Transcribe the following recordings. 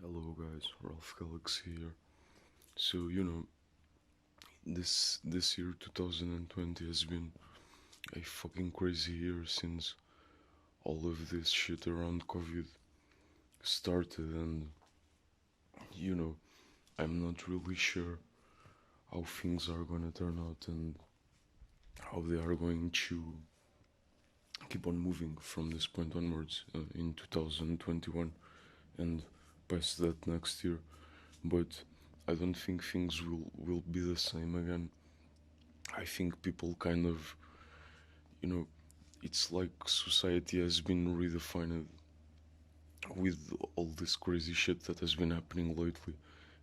Hello guys, Ralph Galaxy here. So this year 2020 has been a fucking crazy year since all of this shit around COVID started, and you know, I'm not really sure how things are gonna turn out and how they are going to keep on moving from this point onwards in 2021 and past that next year. But I don't think things will be the same again. I think people kind of, you know, it's like society has been redefined with all this crazy shit that has been happening lately,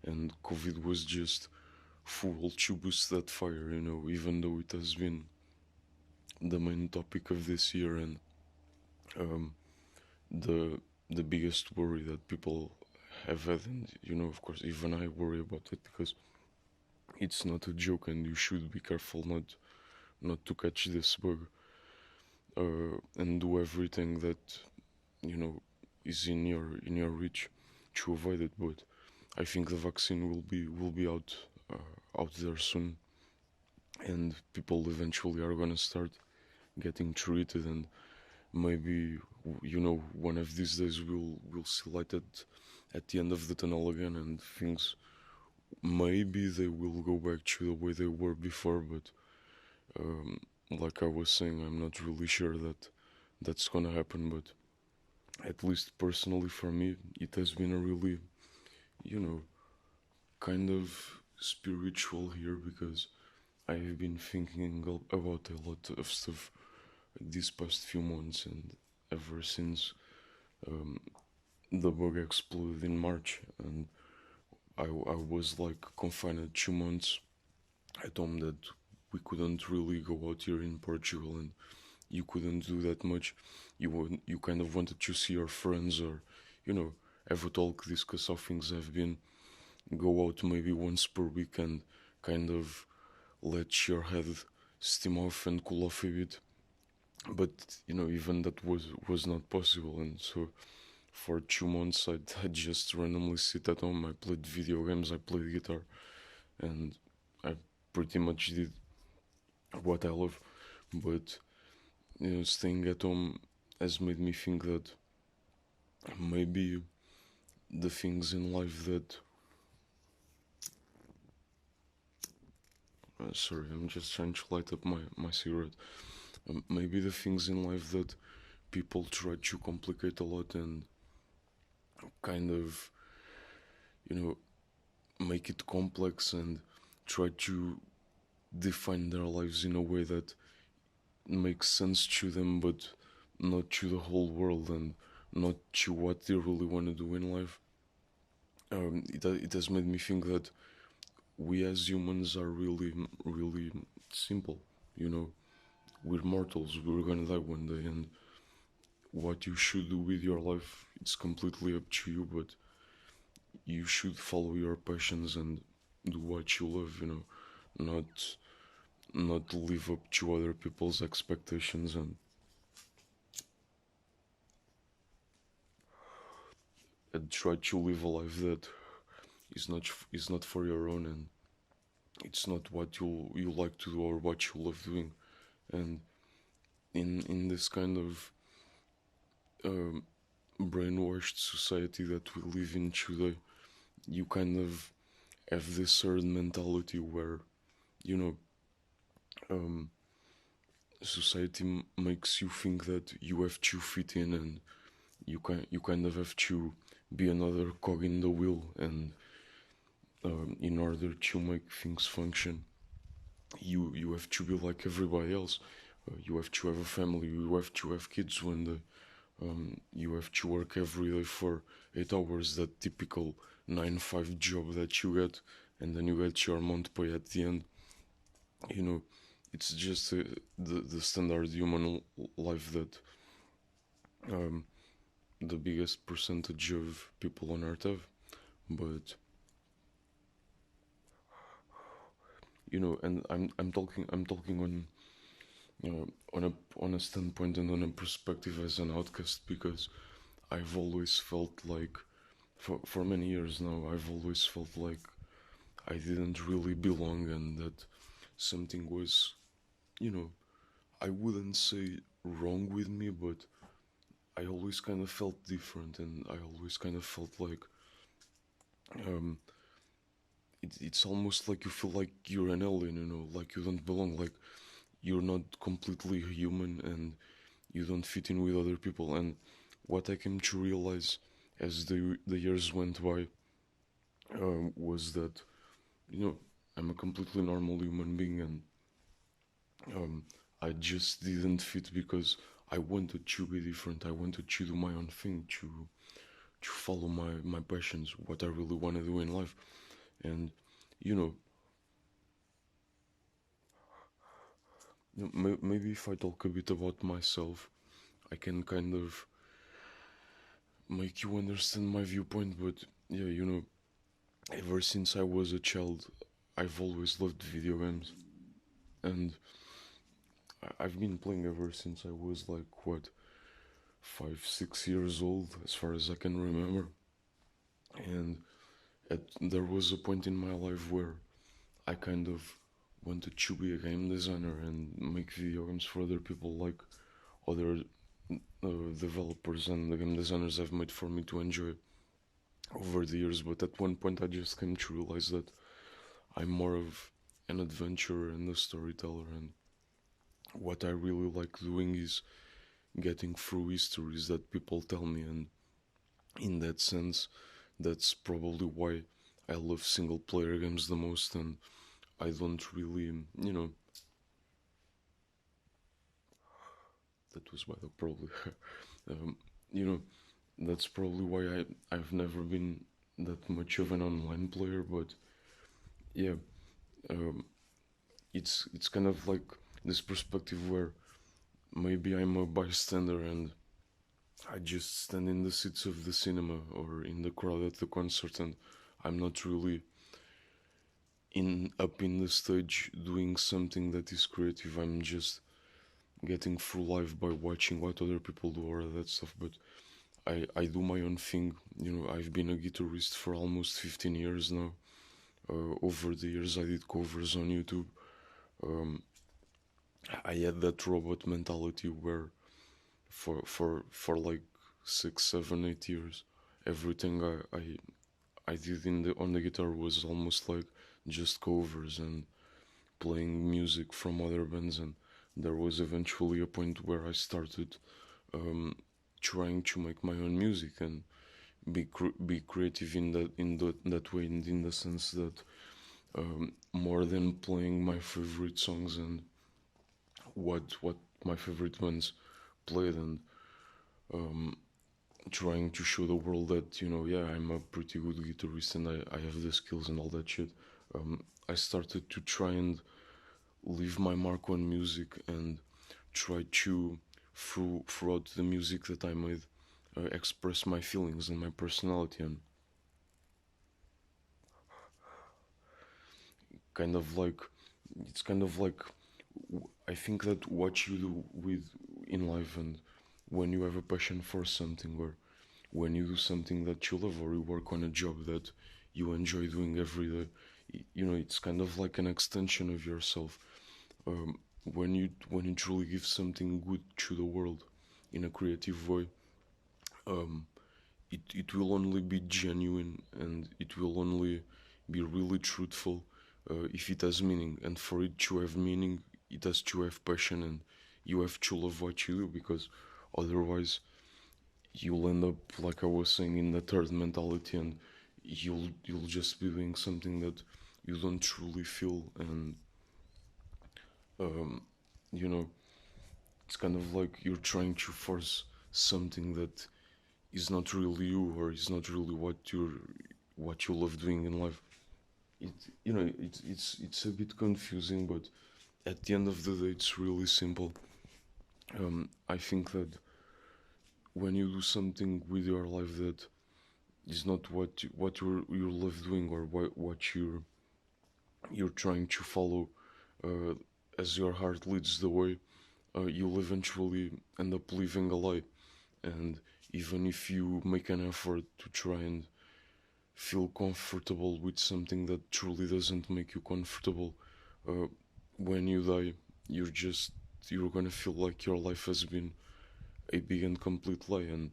and COVID was just fuel to boost that fire, even though it has been the main topic of this year and um, the the biggest worry that people have had, and of course, even I worry about it because it's not a joke, and you should be careful not to catch this bug and do everything that you know is in your reach to avoid it. But I think the vaccine will be out there soon, and people eventually are gonna start getting treated, and maybe one of these days we'll see light at the end of the tunnel again, and things maybe they will go back to the way they were before. But um, like I was saying, I'm not really sure that that's gonna happen. But at least personally for me, it has been a really, you know, kind of spiritual here because I have been thinking about a lot of stuff these past few months, and ever since um, the bug exploded in March, and I was like confined 2 months at home, that we couldn't really go out here in Portugal, and you couldn't do that much. You kind of wanted to see your friends, or have a talk, discuss how things have been, go out maybe once per week, and kind of let your head steam off and cool off a bit. But even that was not possible, and so for 2 months I'd just randomly sit at home. I played video games, I played guitar, and I pretty much did what I love. But staying at home has made me think that maybe the things in life that sorry, I'm just trying to light up my cigarette. Maybe the things in life that people try to complicate a lot and kind of, you know, make it complex and try to define their lives in a way that makes sense to them, but not to the whole world, and not to what they really want to do in life. It has made me think that we as humans are really, really simple. You know, we're mortals. We're gonna die one day, and what you should do with your life, it's completely up to you. But you should follow your passions and do what you love. Not not live up to other people's expectations, and try to live a life that is not for your own, and it's not what you like to do or what you love doing. And in this kind of um, brainwashed society that we live in today, you kind of have this certain mentality where you know um, society makes you think that you have to fit in, and you kind of have to be another cog in the wheel, and in order to make things function, you have to be like everybody else. You have to have a family. You have to have kids when you have to work every day for 8 hours. That typical 9-5 job that you get, and then you get your month pay at the end. You know, it's just the standard human life that um, the biggest percentage of people on earth have. But and I'm talking on a standpoint and on a perspective as an outcast, because I've always felt like for many years now, I've always felt like I didn't really belong, and that something was, you know, I wouldn't say wrong with me, but I always kind of felt different, and I always kind of felt like um, it's almost like you feel like you're an alien, like you don't belong, like you're not completely human, and you don't fit in with other people. And what I came to realize as the years went by was that you know I'm a completely normal human being, and um, I just didn't fit because I wanted to be different. I wanted to do my own thing, to follow my passions, what I really want to do in life. And you know, maybe if I talk a bit about myself, I can kind of make you understand my viewpoint. But yeah, ever since I was a child, I've always loved video games, and I've been playing ever since I was like what 5, 6 years old, as far as I can remember. And there was a point in my life where I kind of wanted to be a game designer and make video games for other people, like other developers and the game designers have made for me to enjoy over the years. But at one point, I just came to realize that I'm more of an adventurer and a storyteller, and what I really like doing is getting through histories that people tell me. And in that sense, that's probably why I love single player games the most, and I don't really, that was why I probably, um, you know, that's probably why I've never been that much of an online player. But yeah, um, it's kind of like this perspective where maybe I'm a bystander and I just stand in the seats of the cinema or in the crowd at the concert, and I'm not really in up in the stage doing something that is creative. I'm just getting through life by watching what other people do or that stuff. But I do my own thing. I've been a guitarist for almost 15 years now. Over the years, I did covers on YouTube. Um, I had that robot mentality where for like 6, 7, 8 years, everything I did on the guitar was almost like just covers and playing music from other bands. And there was eventually a point where I started um, trying to make my own music and be creative in that way, and in the sense that more than playing my favorite songs and what my favorite bands played, and um, trying to show the world that yeah, I'm a pretty good guitarist and I have the skills and all that shit. I started to try and leave my mark on music and try to throughout the music that I made express my feelings and my personality, and kind of like it's kind of like I think that what you do with in life, and when you have a passion for something, or when you do something that you love, or you work on a job that you enjoy doing every day, it's kind of like an extension of yourself. When you truly give something good to the world in a creative way, um, it will only be genuine, and it will only be really truthful if it has meaning. And for it to have meaning, it has to have passion, and you have to love what you do, because otherwise you'll end up, like I was saying, in the third mentality, and you'll just be doing something that you don't truly feel. And um, you know it's kind of like you're trying to force something that is not really you, or is not really what you love doing in life. It's a bit confusing, but at the end of the day, it's really simple. I think that when you do something with your life that is not what you love doing, or what you're trying to follow, uh, as your heart leads the way, you'll eventually end up living a lie. And even if you make an effort to try and feel comfortable with something that truly doesn't make you comfortable. uh, when you die, you're gonna feel like your life has been a big and complete lie. And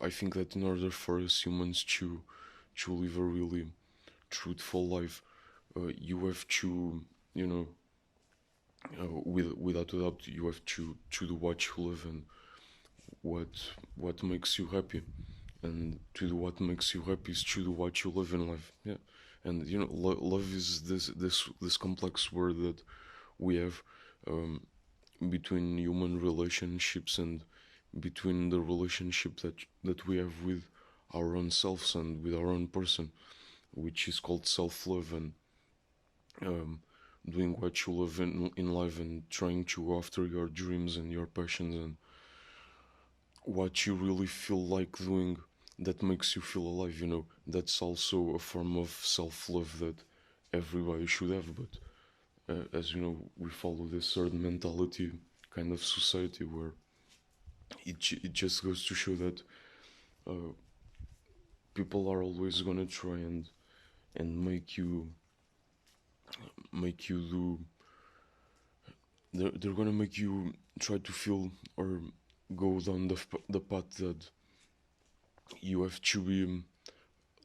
I think that in order for us humans to live a really truthful life, you have to, you know, without a doubt, you have to do what you love and what what makes you happy. And to do what makes you happy is to do what you love in life. Yeah, and you know, love is this complex word that we have, um, between human relationships and between the relationship that we have with our own selves and with our own person, which is called self-love. And um, doing what you love in life and trying to go after your dreams and your passions and what you really feel like doing that makes you feel alive, you know, that's also a form of self-love that everybody should have. But as you know, we follow this certain mentality kind of society where it just goes to show that uh, people are always gonna try and make you do. They're gonna make you try to feel or go down the path that you have to be,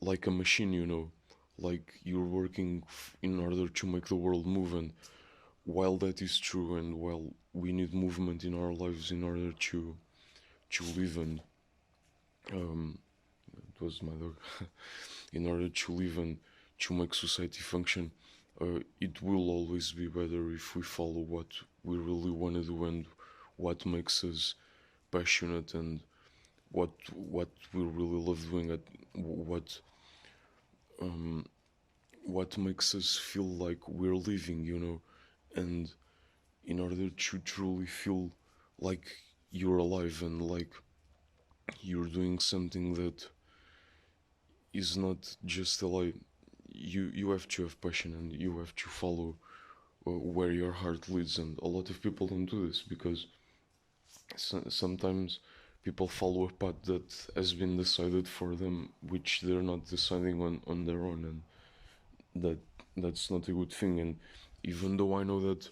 like a machine, you know, like you're working in order to make the world move. And while that is true, and while we need movement in our lives in order to live, and it was my dog, in order to live and to make society function, it will always be better if we follow what we really want to do and what makes us passionate and what we really love doing, at what makes us feel like we're living, you know. And in order to truly feel like you're alive and like you're doing something that is not just a lie, you have to have passion and you have to follow where your heart leads. And a lot of people don't do this because sometimes people follow a path that has been decided for them, which they're not deciding on their own. And that that's not a good thing. And even though I know that,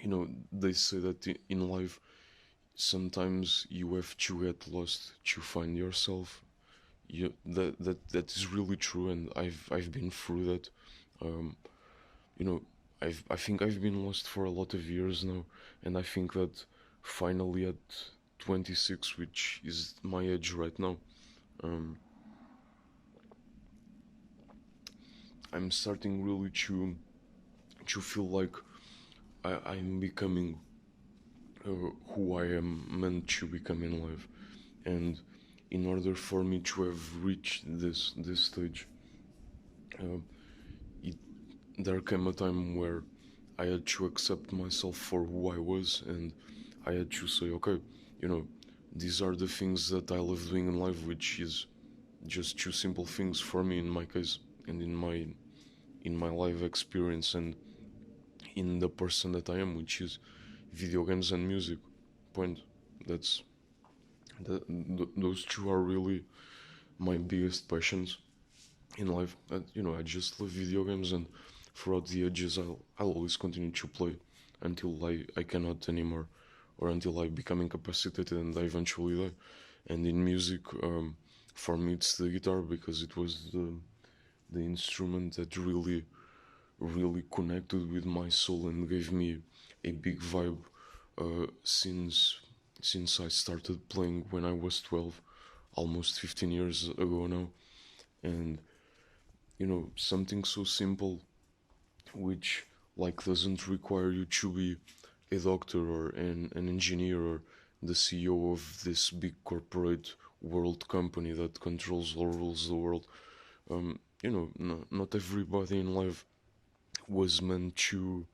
you know, they say that in life sometimes you have to get lost to find yourself. That is really true, and I've been through that. um, you know, I think I've been lost for a lot of years now. And I think that finally at 26, which is my age right now, um, I'm starting really to feel like I'm becoming who I am meant to become in life. And in order for me to have reached this stage, uh, it, there came a time where I had to accept myself for who I was, and I had to say, okay, you know, these are the things that I love doing in life, which is just two simple things for me in my case, and in my life experience, and in the person that I am, which is video games and music. Point. That's those two are really my biggest passions in life. You know, I just love video games, and throughout the ages, I'll always continue to play until I cannot anymore, or until I become incapacitated and I eventually die. And in music, for me, it's the guitar, because it was the instrument that really connected with my soul and gave me a big vibe, since I started playing when I was 12, almost 15 years ago now. And you know, something so simple, which like doesn't require you to be a doctor or an engineer or the CEO of this big corporate world company that controls or rules the world. You know, not everybody in life was meant to,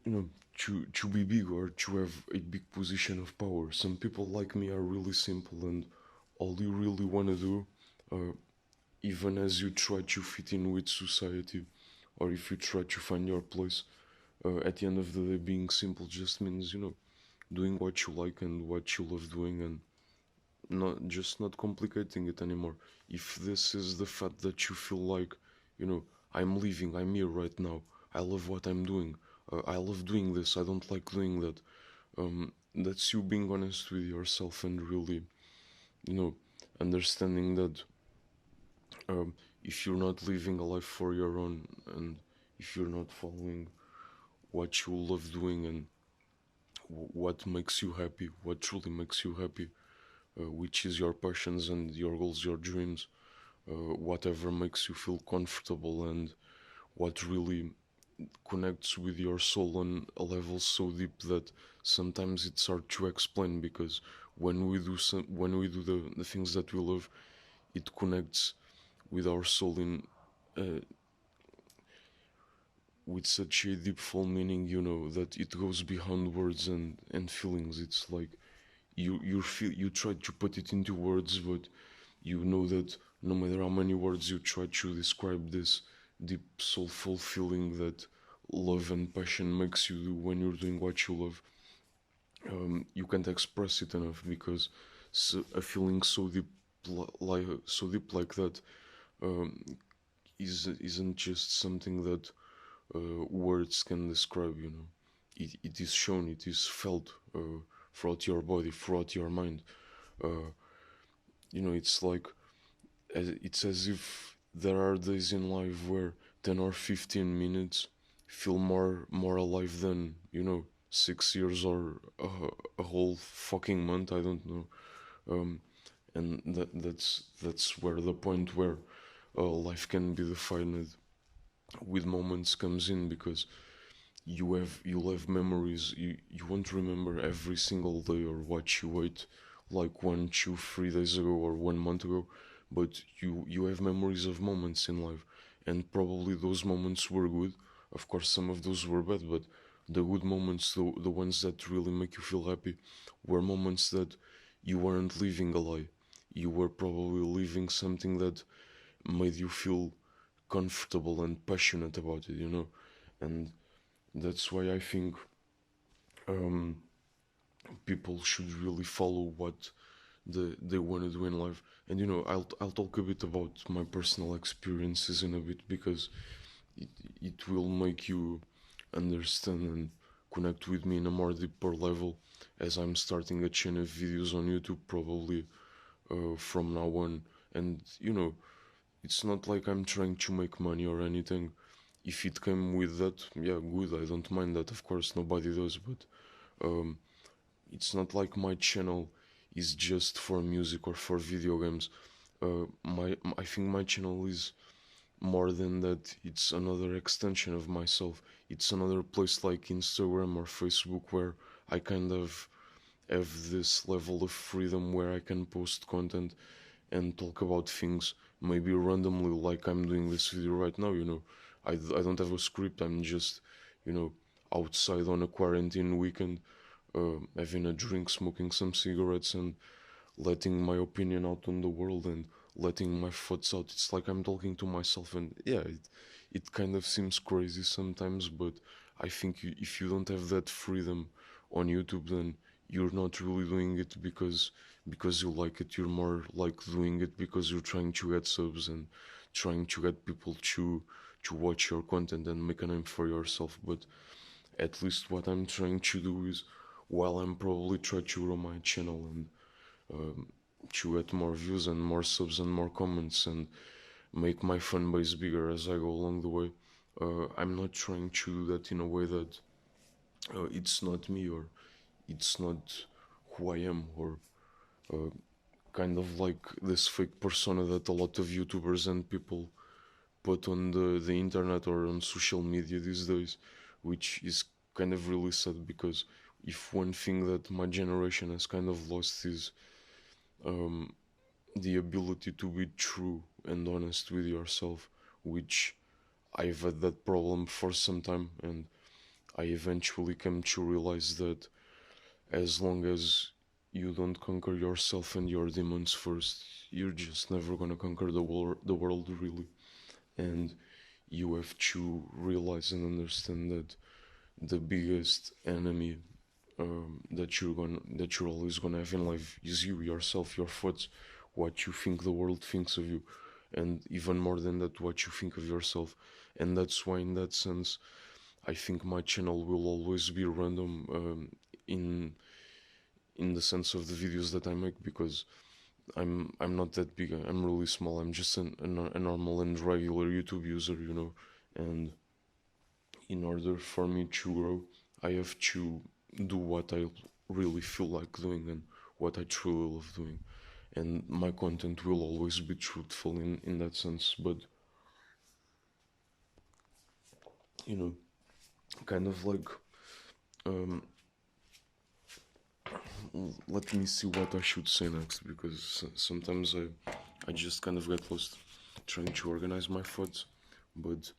you know, to be big or to have a big position of power. Some people like me are really simple, and all you really want to do, even as you try to fit in with society, or if you try to find your place, at the end of the day, being simple just means, you know, doing what you like and what you love doing, and not just not complicating it anymore. If this is the fact that you feel like, you know, I'm leaving, I'm here right now, I love what I'm doing, I love doing this, I don't like doing that. That's you being honest with yourself and really, you know, understanding that um, if you're not living a life for your own, and if you're not following what you love doing, and what makes you happy, what truly makes you happy, which is your passions and your goals, your dreams, whatever makes you feel comfortable, and what really connects with your soul on a level so deep that sometimes it's hard to explain, because when we do the things that we love, it connects with our soul in uh, with such a deep full meaning, you know, that it goes beyond words and feelings. It's like you try to put it into words, but you know that no matter how many words you try to describe this deep soulful feeling that love and passion makes you do when you're doing what you love, you can't express it enough, because a feeling so deep, like that, um, isn't just something that words can describe. You know, it is shown, it is felt throughout your body, throughout your mind. Uh, you know, it's as if there are days in life where 10 or 15 minutes feel more alive than, you know, 6 years or a whole fucking month. I don't know. Um, and that's where the point where life can be defined with moments comes in, because you'll have memories. You won't remember every single day or what you ate like 1, 2, 3 days ago or 1 month ago, but you have memories of moments in life, and probably those moments were good. Of course, some of those were bad, but the good moments, the ones that really make you feel happy, were moments that you weren't living a lie. You were probably living something that made you feel comfortable and passionate about it, you know. And that's why I think um, people should really follow what they want to do in life. And you know, I'll talk a bit about my personal experiences in a bit, because it, it will make you understand and connect with me in a more deeper level, as I'm starting a chain of videos on YouTube probably from now on. And you know, it's not like I'm trying to make money or anything. If it came with that, yeah, good. I don't mind that. Of course, nobody does. But um, it's not like my channel is just for music or for video games. I think my channel is more than that. It's another extension of myself. It's another place like Instagram or Facebook where I kind of have this level of freedom where I can post content and talk about things maybe randomly, like I'm doing this video right now. You know, I don't have a script. I'm just, you know, outside on a quarantine weekend, having a drink, smoking some cigarettes, and letting my opinion out on the world and letting my thoughts out. It's like I'm talking to myself, and yeah, it kind of seems crazy sometimes, but I think if you don't have that freedom on YouTube, then you're not really doing it because you like it. You're more like doing it because you're trying to get subs and trying to get people to watch your content and make a name for yourself. But at least what I'm trying to do is, while I'm probably trying to grow my channel and to get more views and more subs and more comments and make my fan base bigger as I go along the way, I'm not trying to do that in a way that it's not me, or it's not who I am, or uh, kind of like this fake persona that a lot of YouTubers and people put on the internet or on social media these days, which is kind of really sad, because if one thing that my generation has kind of lost is um, the ability to be true and honest with yourself, which I've had that problem for some time, and I eventually came to realize that as long as you don't conquer yourself and your demons first, you're just never gonna conquer the world really. And you have to realize and understand that the biggest enemy that you're always gonna have in life is you yourself, your thoughts, what you think the world thinks of you, and even more than that, what you think of yourself. And that's why, in that sense, I think my channel will always be random, in the sense of the videos that I make, because I'm not that big. I'm really small. I'm just a normal and regular YouTube user, And in order for me to grow, I have to do what I really feel like doing and what I truly love doing. And my content will always be truthful in that sense. But, you know, kind of like, um, let me see what I should say next, because sometimes I just kind of get lost trying to organize my thoughts. But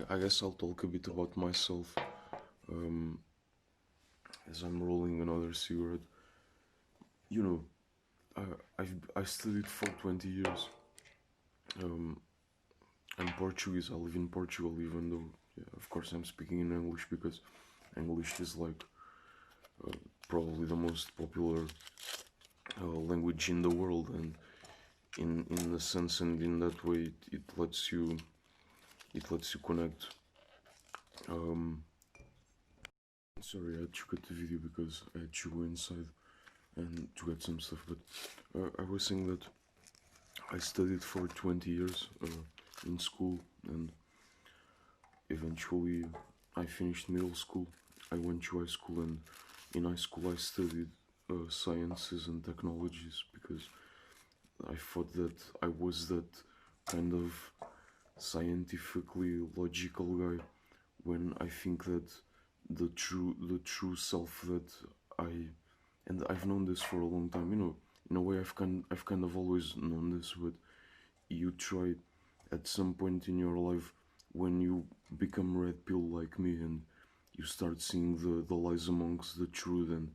I guess I'll talk a bit about myself, um, as I'm rolling another cigarette. You know, I studied for 20 years. Um, I'm Portuguese. I live in Portugal, even though, yeah, of course, I'm speaking in English because English is like, uh, probably the most popular language in the world, and in the sense and in that way, it lets you connect. Um, Sorry, I had to cut the video because I had to go inside and to get some stuff. But I was saying that I studied for 20 years in school, and eventually I finished middle school. I went to high school, and in high school I studied sciences and technologies because I thought that I was that kind of scientifically logical guy, when I think that the true self that I and I've known this for a long time. In a way, I've kind of always known this, but you try at some point in your life, when you become red pill like me, and you start seeing the lies amongst the truth, and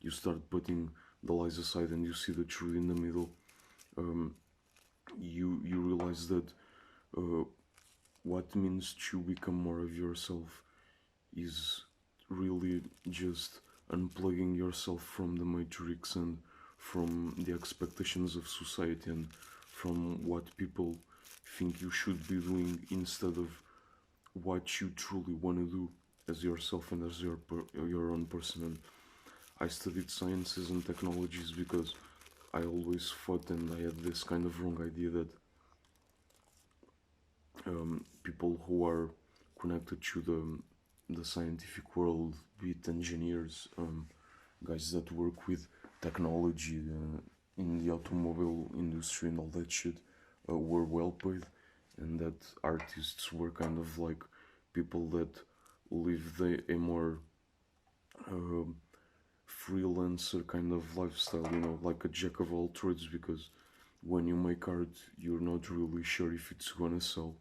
you start putting the lies aside, and you see the truth in the middle. um, you realize that uh, what means to become more of yourself is really just unplugging yourself from the matrix and from the expectations of society and from what people think you should be doing, instead of what you truly want to do as yourself and as your own person. And I studied sciences and technologies because I always thought, and I had this kind of wrong idea, that people who are connected to the scientific world, be it engineers, guys that work with technology in the automobile industry and all that shit, were well paid, and that artists were kind of like people that lived a more um freelancer kind of lifestyle, like a jack of all trades, because when you make art, you're not really sure if it's gonna sell.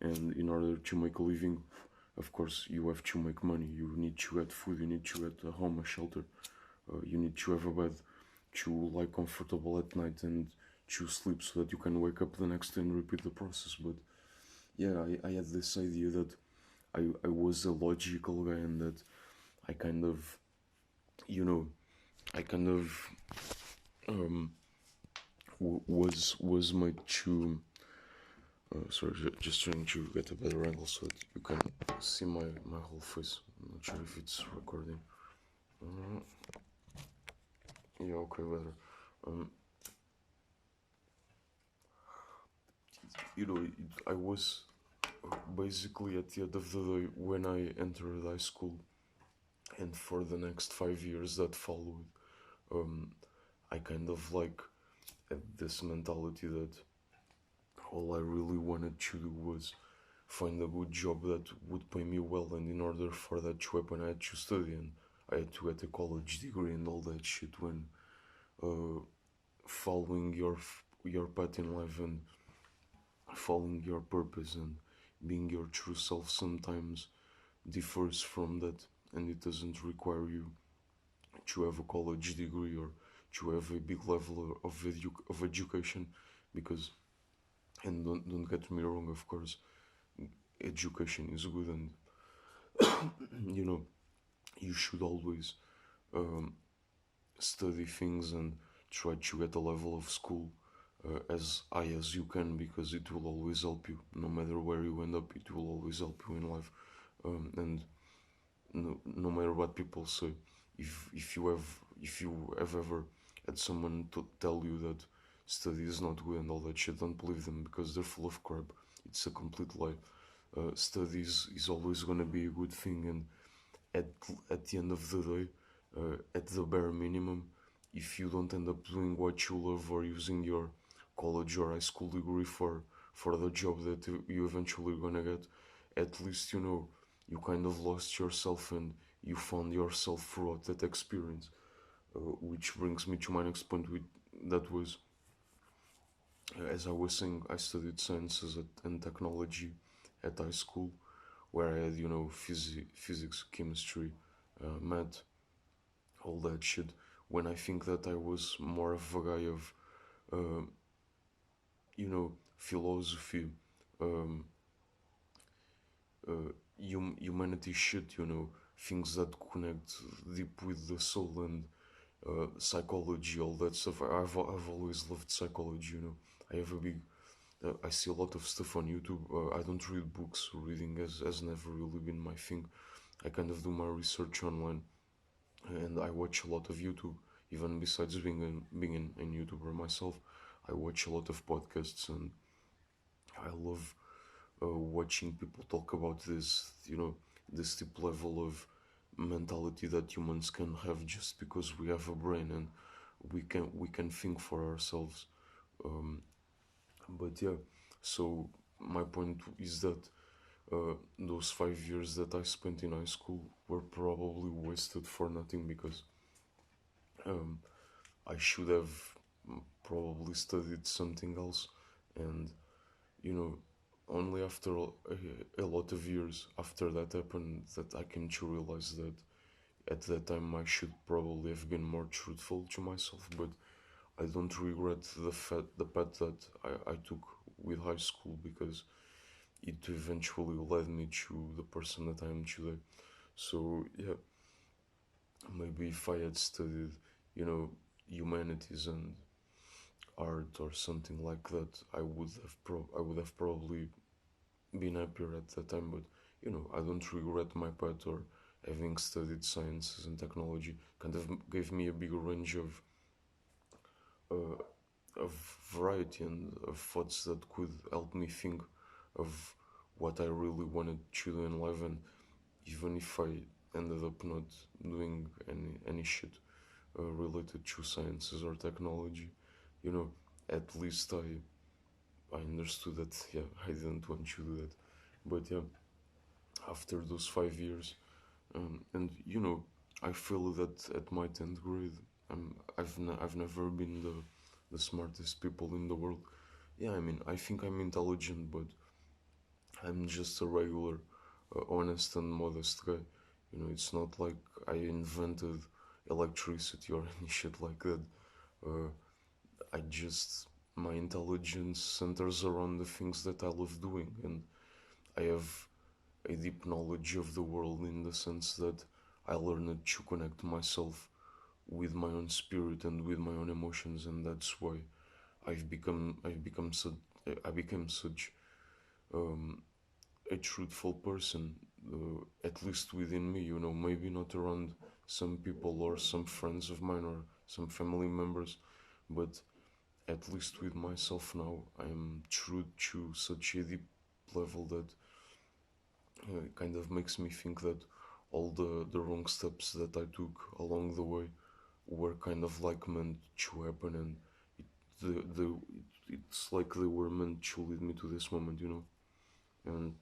And in order to make a living, of course, you have to make money. You need to get food, you need to get a home, a shelter, you need to have a bed to lie comfortable at night and to sleep so that you can wake up the next day and repeat the process. But yeah, I had this idea that I was a logical guy, and that I kind of, you know, I kind of um, was made to. Sorry, just trying to get a better angle so that you can see my whole face. I'm not sure if it's recording. Uh, yeah, okay, better. Um, I was basically at the end of the day, when I entered high school, and for the next 5 years that followed, um, I kind of like had this mentality that all I really wanted to do was find a good job that would pay me well, and in order for that to happen, I had to study, and I had to get a college degree and all that shit. When uh, following your path in life and following your purpose and being your true self sometimes differs from that, and it doesn't require you to have a college degree or to have a big level of education, because, and don't get me wrong, of course, education is good, and you know you should always um, study things and try to get a level of school as high as you can, because it will always help you. No matter where you end up, it will always help you in life. And no matter what people say, if you have ever had someone to tell you that study is not good and all that shit, don't believe them, because they're full of crap. It's a complete lie. Studies is always gonna be a good thing, and at at the end of the day, at the bare minimum, if you don't end up doing what you love or using your college or high school degree for the job that you eventually gonna get, at least you know you kind of lost yourself and you found yourself throughout that experience. Which brings me to my next point, that was, as I was saying, I studied sciences and technology at high school, where I had, you know, physics, chemistry, math, all that shit. When I think that I was more of a guy of, uh, you know, philosophy, um, humanity shit, you know, things that connect deep with the soul, and psychology, all that stuff. I've always loved psychology, you know. I have a big I see a lot of stuff on YouTube. I don't read books. Reading has never really been my thing. I kind of do my research online, and I watch a lot of YouTube. Even besides being an YouTuber myself, I watch a lot of podcasts, and I love watching people talk about this. You know, this deep level of mentality that humans can have just because we have a brain and we can think for ourselves. Um, but yeah, so my point is that those 5 years that I spent in high school were probably wasted for nothing, because um, I should have probably studied something else. And you know, only after a lot of years after that happened that I came to realize that at that time I should probably have been more truthful to myself. But I don't regret the path that I took with high school, because it eventually led me to the person that I am today. So yeah, maybe if I had studied, you know, humanities and art or something like that, I would have probably been happier at that time. But you know, I don't regret my path, or having studied sciences and technology kind of gave me a bigger range uh, of variety and of thoughts that could help me think of what I really wanted to do in life. And even if I ended up not doing any shit related to sciences or technology, you know, at least I understood that, yeah, I didn't want to do that. But yeah, after those 5 years, and you know, I feel that at my 10th grade, I've never been the smartest people in the world. Yeah, I mean, I think I'm intelligent, but I'm just a regular, honest and modest guy. You know, it's not like I invented electricity or any shit like that. Uh, I just, my intelligence centers around the things that I love doing, and I have a deep knowledge of the world, in the sense that I learned to connect myself with my own spirit and with my own emotions, and that's why I became such um, a truthful person, at least within me. You know, maybe not around some people or some friends of mine or some family members, but at least with myself now, I am true to such a deep level that kind of makes me think that all the wrong steps that I took along the way were kind of like meant to happen, and it's like they were meant to lead me to this moment, you know. And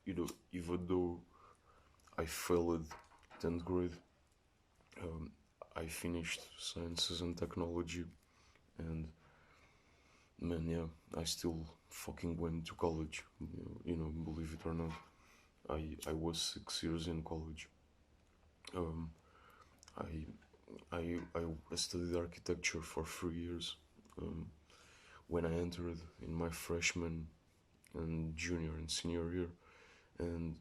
you know, even though I failed 10th grade, um, I finished sciences and technology, and man, yeah, I still fucking went to college. You know, believe it or not, I was 6 years in college. Um, I I studied architecture for 3 years. Um, when I entered in my freshman and junior and senior year, and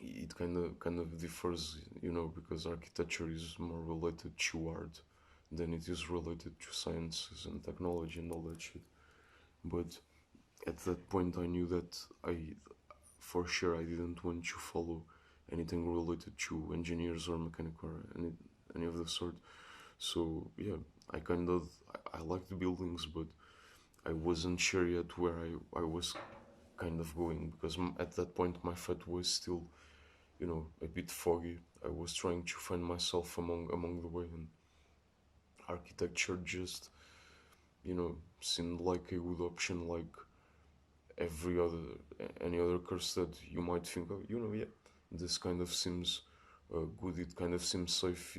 it kind of differs, because architecture is more related to art than it is related to sciences and technology and all that shit. But at that point, I knew that for sure, I didn't want to follow anything related to engineers or mechanic or any of the sort. So yeah, I liked buildings, but I wasn't sure yet where I was kind of going because at that point my foot was still, a bit foggy. I was trying to find myself among the way, and architecture just, seemed like a good option, like every other any other course that you might think of. Yeah, this kind of seems good. It kind of seems safe.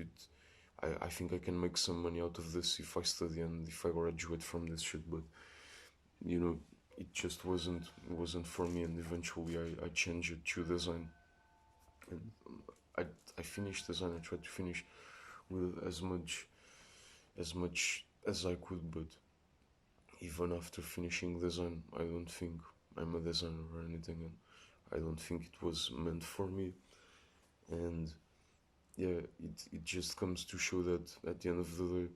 I think I can make some money out of this if I study and if I graduate from this shit. But you know, it just wasn't for me, and eventually I changed it to design, and I I finished design. I tried to finish with as much as I could, but even after finishing design, I don't think I'm a designer or anything, and I don't think it was meant for me. And yeah, it just comes to show that at the end of the day,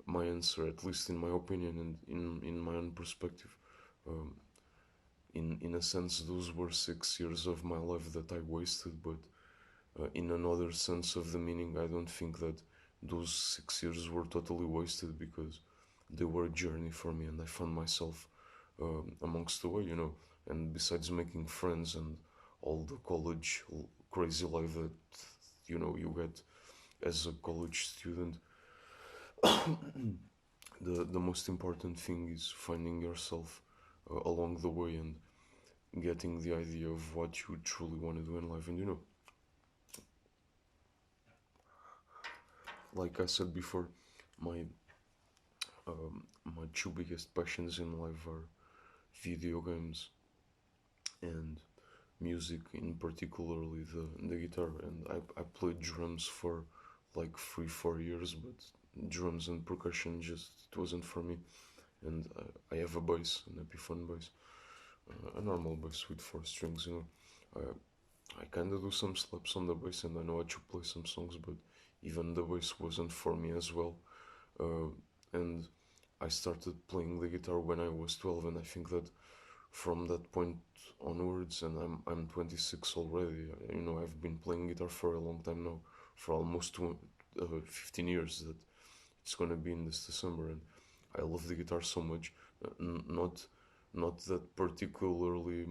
my answer, at least in my opinion and in my own perspective, um, in a sense, those were 6 years of my life that I wasted. But in another sense of the meaning, I don't think that those 6 years were totally wasted because they were a journey for me, and I found myself amongst the way, And besides making friends and all the college crazy life that you get as a college student, the most important thing is finding yourself along the way and getting the idea of what you truly want to do in life. And like I said before, my my two biggest passions in life are video games and music, in particularly the guitar. And I played drums for like 3 4 years, but drums and percussion just it wasn't for me. And I have a bass, an Epiphone bass, a normal bass with 4 strings. I kind of do some slaps on the bass, and I know how to play some songs, but even the bass wasn't for me as well. Uh, and I started playing the guitar when I was 12, and I think that from that point onwards, and I'm 26 already. I've been playing guitar for a long time now, for almost 15 years. That it's gonna be in this December, and I love the guitar so much. Not that particularly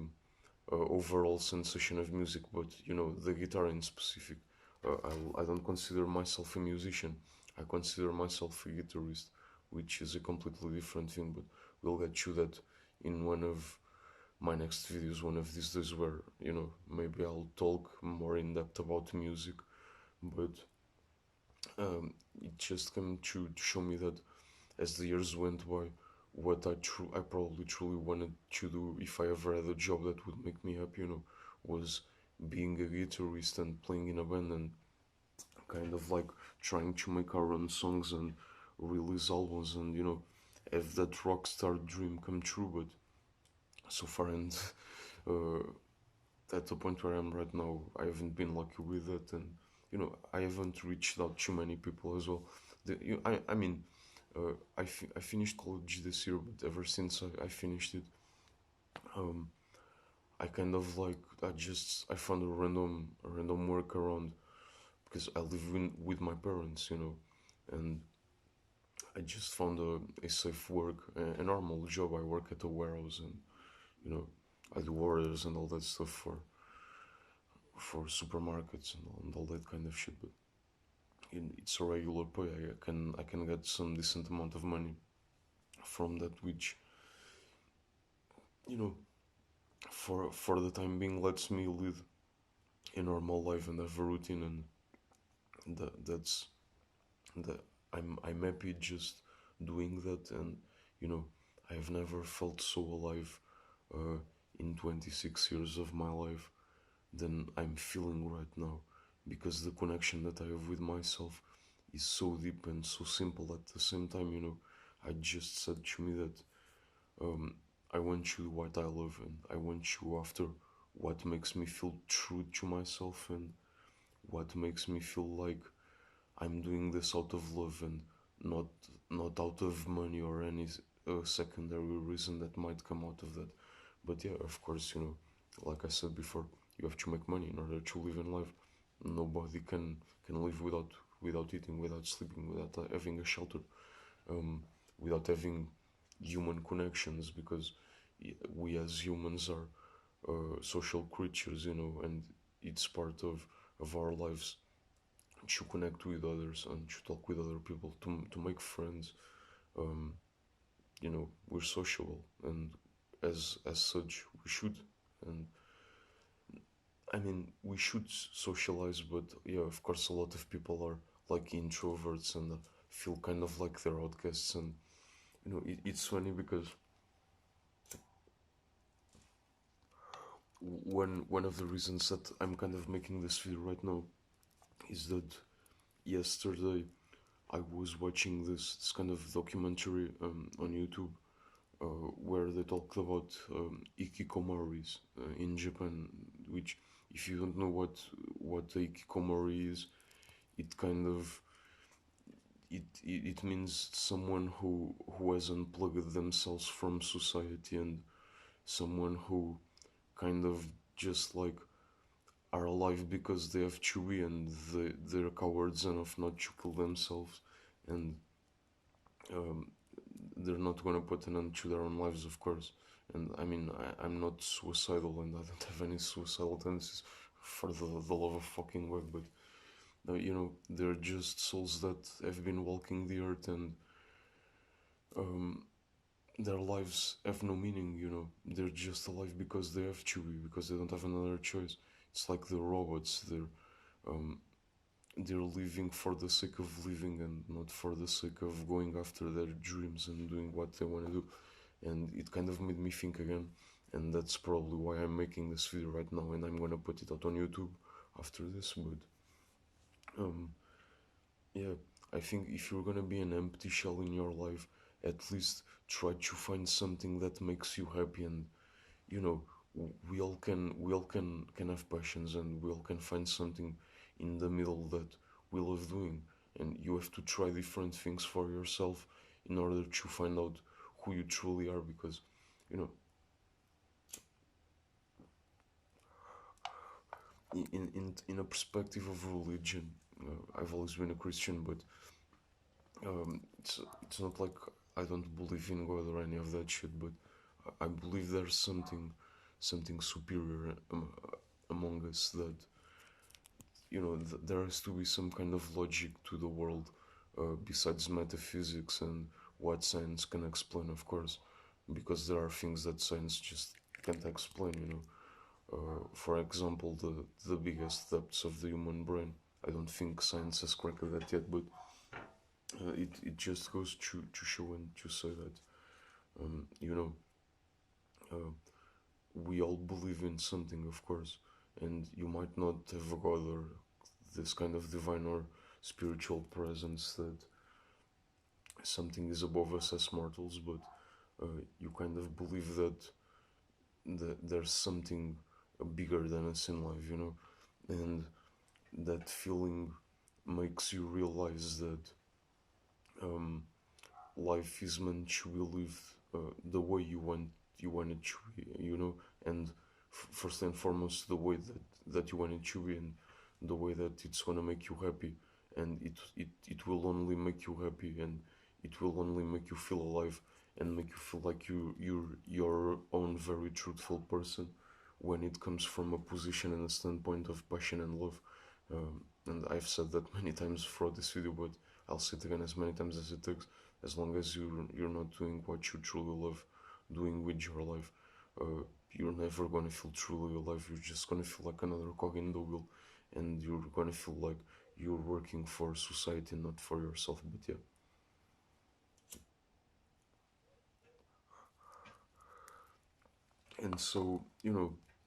overall sensation of music, but the guitar in specific. I don't consider myself a musician. I consider myself a guitarist, which is a completely different thing. But we'll get to that in one of my next videos, one of these days, where maybe I'll talk more in depth about music. But it just came to show me that as the years went by, what I probably truly wanted to do if I ever had a job that would make me happy, was being a guitarist and playing in a band and kind of like trying to make our own songs and release albums and have that rock star dream come true. But so far, and uh, at the point where I'm right now, I haven't been lucky with it, and I haven't reached out to many people as well. I mean, I finished college this year, but ever since I finished it, um, I kind of like I found a random work around because I live with my parents, and I just found a safe work, a normal job. I work at a warehouse, and you know I do orders and all that stuff for supermarkets and all that kind of shit. But it's a regular pay. I can get some decent amount of money from that, which you know for the time being lets me live a normal life and have a routine, and that's that I'm happy just doing that. And you know I have never felt so alive uh, in 26 years of my life than I'm feeling right now, because the connection that I have with myself is so deep and so simple at the same time. I just said to me that um, I want you what I love, and I want you after what makes me feel true to myself, and what makes me feel like I'm doing this out of love and not not out of money or any secondary reason that might come out of that. But yeah, of course, like I said before, you have to make money in order to live in life. Nobody can live without eating, without sleeping, without having a shelter, um, without having human connections, because we as humans are social creatures, and it's part of our lives to connect with others and to talk with other people, to make friends. um, we're sociable, and as such we should. And I mean, we should socialize, but yeah, of course, a lot of people are like introverts and feel kind of like they're outcasts. And it's funny because one of the reasons that I'm kind of making this video right now is that yesterday I was watching this kind of documentary on YouTube, where they talked about ikikomoris in Japan. Which, if you don't know what ikikomori is, it kind of it means someone who has unplugged themselves from society, and someone who kind of just like are alive because they have chewy, and they're cowards enough not to kill themselves, and um, they're not going to put an end to their own lives, of course. And I mean, I'm not suicidal, and I don't have any suicidal tendencies, for the love of fucking work. But they're just souls that have been walking the earth, and um, their lives have no meaning. They're just alive because they have chewy, because they don't have another choice. It's like the robots. Um, they're living for the sake of living, and not for the sake of going after their dreams and doing what they want to do. And it kind of made me think again, and that's probably why I'm making this video right now, and I'm gonna put it out on YouTube after this. But um, yeah, I think if you're gonna be an empty shell in your life, at least try to find something that makes you happy. And you know we all can have passions, and we all can find something in the middle that we love doing. And you have to try different things for yourself in order to find out who you truly are. Because you know in a perspective of religion, I've always been a Christian, but it's not like I don't believe in God or any of that shit. But I believe there's something superior among us, that there has to be some kind of logic to the world, besides metaphysics and what science can explain, of course, because there are things that science just can't explain. For example, the biggest depths of the human brain. I don't think science has cracked that yet, but it just goes to show and to say that um, you know uh, we all believe in something, of course. And you might not have a god or this kind of divine or spiritual presence, that something is above us as mortals, but you kind of believe that there's something bigger than us in life, and that feeling makes you realize that um, life is meant to be lived the way you want it to be, and first and foremost the way that you want it to be, and the way that it's gonna make you happy. And it will only make you happy, and it will only make you feel alive, and make you feel like you're your own very truthful person, when it comes from a position and a standpoint of passion and love. And I've said that many times throughout this video, but I'll say it again as many times as it takes. As long as you're not doing what you truly love doing with your life, you're never gonna feel truly alive. You're just gonna feel like another cog in the wheel, and you're gonna feel like you're working for society, not for yourself. But yeah, and so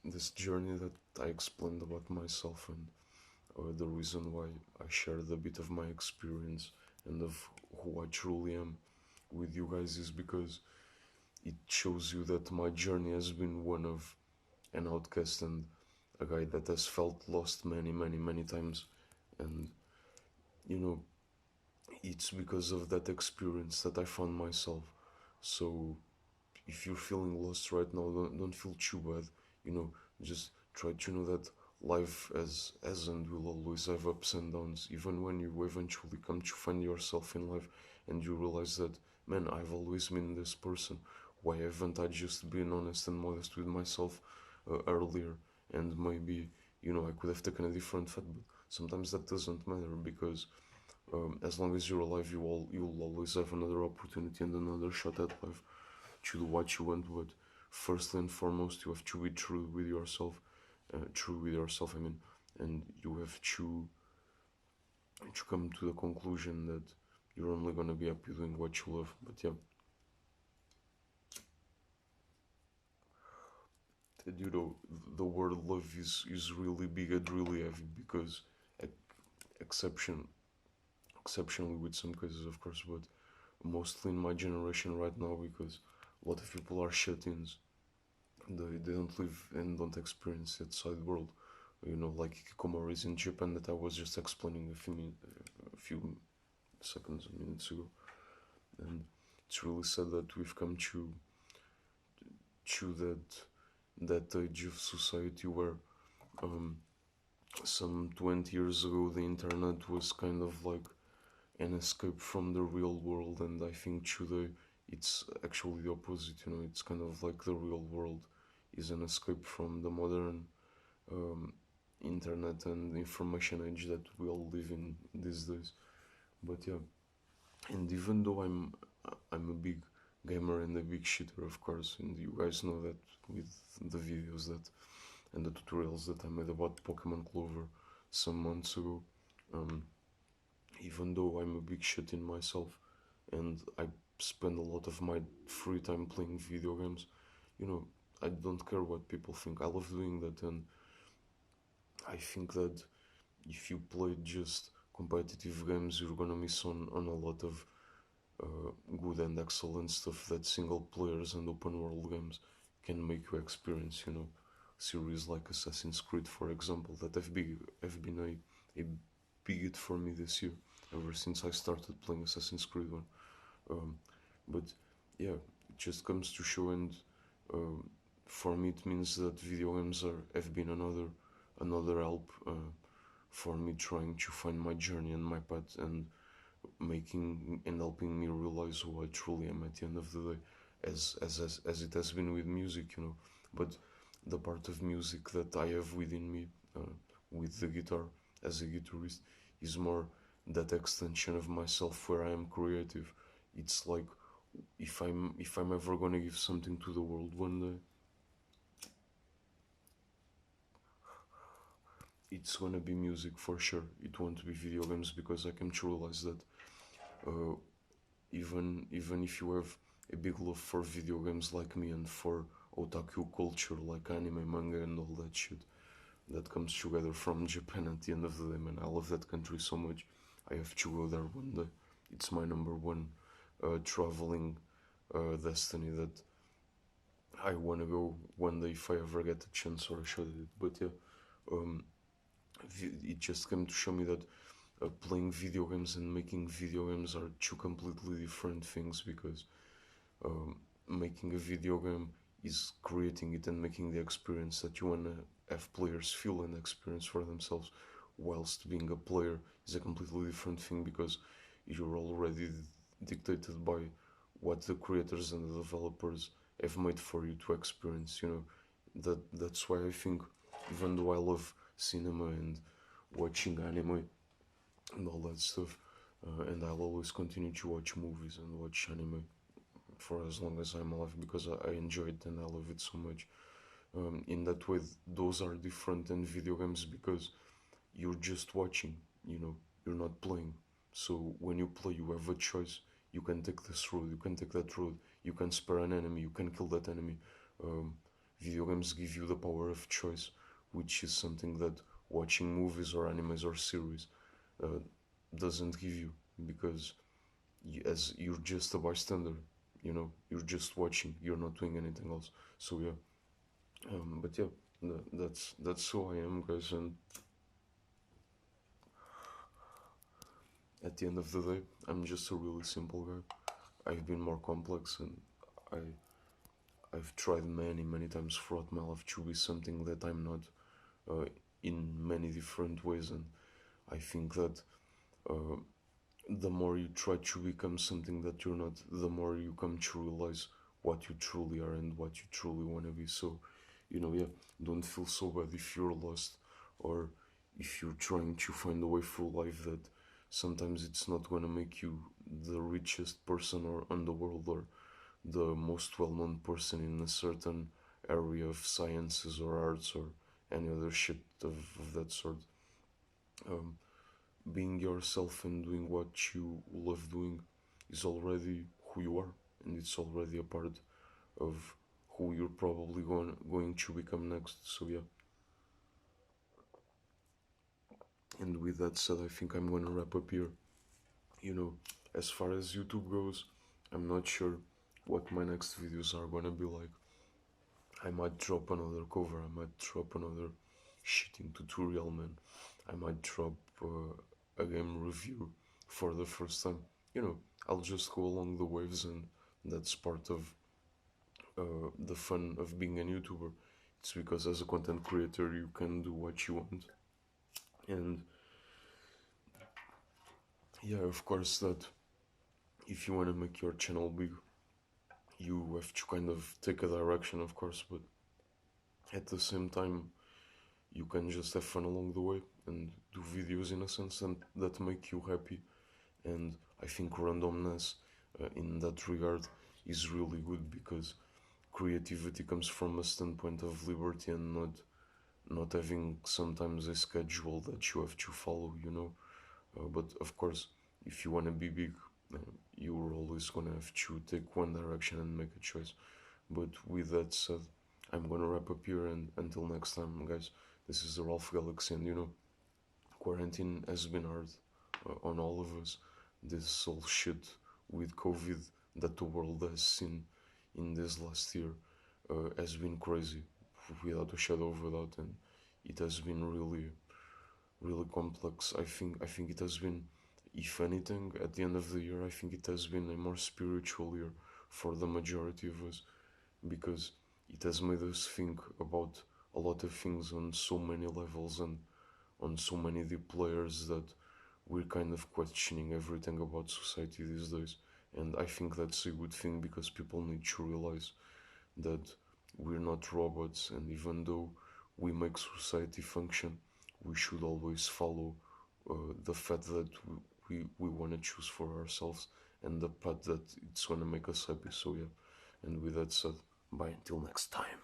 this journey that I explained about myself, and the reason why I shared a bit of my experience and of who I truly am with you guys, is because it shows you that my journey has been one of an outcast and a guy that has felt lost many, many, many times. And you know, it's because of that experience that I found myself. So if you're feeling lost right now, don't feel too bad. You know, just try to know that life as and will always have ups and downs. Even when you eventually come to find yourself in life, and you realize that, man, I've always been this person. Why haven't I just been honest and modest with myself earlier? And maybe, I could have taken a different path. But sometimes that doesn't matter, because as long as you're alive, you'll always have another opportunity and another shot at life to do what you want. But firstly and foremost, you have to be true with yourself. True with yourself, I mean, and you have to come to the conclusion that you're only gonna be happy doing what you love. But yeah, and, the word love is really big and really heavy, because exception exceptionally with some cases, of course, but mostly in my generation right now, because a lot of people are shut-ins. They don't live and don't experience the outside world. Like Ikomori is in Japan, that I was just explaining a few seconds, minutes ago. And it's really sad that we've come to that age of society where um, some 20 years ago the internet was kind of like an escape from the real world, and I think today it's actually the opposite. It's kind of like the real world is an escape from the modern um, internet and information age that we all live in these days. But yeah, and even though I'm a big gamer and a big shooter, of course, and you guys know that with the videos that and the tutorials that I made about Pokemon Clover some months ago. Um, Even though I'm a big shit in myself and I spend a lot of my free time playing video games, you know, I don't care what people think. I love doing that, and I think that if you play just competitive games, you're gonna miss on a lot of good and excellent stuff that single players and open world games can make you experience. Series like Assassin's Creed, for example, that have been a big hit for me this year, ever since I started playing Assassin's Creed 1. Um, but yeah, it just comes to show, and um, for me it means that video games have been another help for me trying to find my journey and my path, and making and helping me realize who I truly am at the end of the day, as it has been with music. But the part of music that I have within me, with the guitar as a guitarist, is more that extension of myself where I am creative. It's like, if I'm ever gonna give something to the world one day, it's gonna be music for sure. It won't be video games, because I came to realize that uh, even if you have a big love for video games like me, and for otaku culture like anime, manga, and all that shit that comes together from Japan at the end of the day, man, I love that country so much. I have to go there one day. It's my number one traveling destiny that I want to go one day if I ever get a chance or a shot at it. But yeah, um, it just came to show me that playing video games and making video games are two completely different things, because um, making a video game is creating it and making the experience that you want to have players feel and experience for themselves, whilst being a player is a completely different thing, because you're already dictated by what the creators and the developers have made for you to experience. That's why I think, even though I love cinema and watching anime and all that stuff, and I'll always continue to watch movies and watch anime for as long as I'm alive, because I enjoy it and I love it so much. In that way, those are different than video games, because you're just watching, you're not playing. So when you play, you have a choice. You can take this road, you can take that road, you can spare an enemy, you can kill that enemy. Um, Video games give you the power of choice, which is something that watching movies or animes or series uh, doesn't give you, because as you're just a bystander, you're just watching, you're not doing anything else. So yeah, but yeah, That's who I am, guys. And at the end of the day, I'm just a really simple guy. I've been more complex, and I I've tried many times throughout my life to be something that I'm not, uh, in many different ways. And I think that, uh, the more you try to become something that you're not, the more you come to realize what you truly are and what you truly want to be. So, yeah, don't feel so bad if you're lost, or if you're trying to find a way through life that sometimes it's not going to make you the richest person or in the world, or the most well-known person in a certain area of sciences or arts or any other shit of that sort. Um, Being yourself and doing what you love doing is already who you are, and it's already a part of who you're probably going to become next. So yeah, and with that said, I think I'm gonna wrap up here. You know, as far as YouTube goes, I'm not sure what my next videos are gonna be like. I might drop another cover, I might drop another shitting tutorial, man. I might drop, a game review for the first time. I'll just go along the waves, and that's part of, the fun of being a YouTuber. It's because as a content creator, you can do what you want. And yeah, of course, that if you want to make your channel big, you have to kind of take a direction, of course, but at the same time, you can just have fun along the way and do videos in a sense and that make you happy. And I think randomness, in that regard, is really good, because creativity comes from a standpoint of liberty and not having sometimes a schedule that you have to follow. But of course, if you want to be big, uh, you're always gonna have to take one direction and make a choice. But with that said, I'm gonna wrap up here, and until next time, guys, this is the Ralph Galaxy, and quarantine has been hard, on all of us. This whole shit with COVID that the world has seen in this last year, has been crazy, without a shadow of a doubt, and it has been really complex. I think it has been, if anything, at the end of the year, I think it has been a more spiritual year for the majority of us, because it has made us think about a lot of things on so many levels and on so many deep layers, that we're kind of questioning everything about society these days. And I think that's a good thing, because people need to realize that we're not robots, and even though we make society function, we should always follow, the fact that we want to choose for ourselves, and the path that it's going to make us happy. So yeah, and with that said, bye until next time.